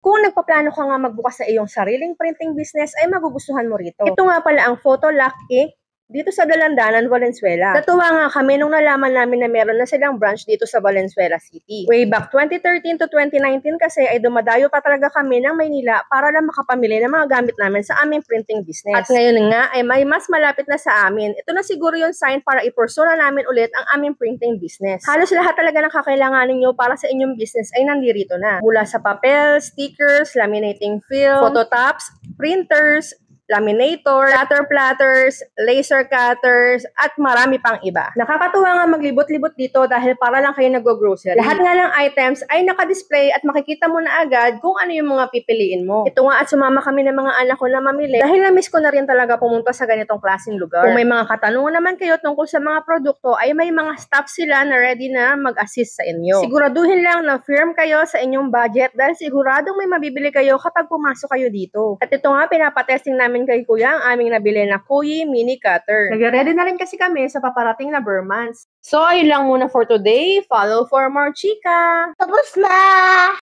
Kung nagpaplano ka nga magbukas sa iyong sariling printing business ay magugustuhan mo rito. Ito nga pala ang Photolock Inc. dito sa Dalandanan, Valenzuela. Natuwa nga kami nung nalaman namin na meron na silang branch dito sa Valenzuela City. Way back 2013 to 2019 kasi ay dumadayo pa talaga kami ng Maynila para lang makapamili ng mga gamit namin sa aming printing business. At ngayon nga ay may mas malapit na sa amin. Ito na siguro yung sign para i-pursue na namin ulit ang aming printing business. Halos lahat talaga ng kakailanganin nyo para sa inyong business ay nandirito na. Mula sa papel, stickers, laminating film, phototops, printers, laminator, cutter platters, laser cutters, at marami pang iba. Nakakatuwa nga maglibot-libot dito dahil para lang kayo nag-grocery. Lahat nga ng items ay naka-display at makikita mo na agad kung ano yung mga pipiliin mo. Ito nga at sumama kami ng mga anak ko na mamili dahil na-miss ko na rin talaga pumunta sa ganitong klaseng lugar. Kung may mga katanungan naman kayo tungkol sa mga produkto ay may mga staff sila na ready na mag-assist sa inyo. Siguraduhin lang na firm kayo sa inyong budget dahil siguradong may mabibili kayo kapag pumasok kayo dito. At ito nga pinapatesting namin kay Kuya ang aming nabili na Kuyi Mini Cutter. Nag-ready na rin kasi kami sa paparating na Burmans. So, ayun lang muna for today. Follow for more chika! Tapos na!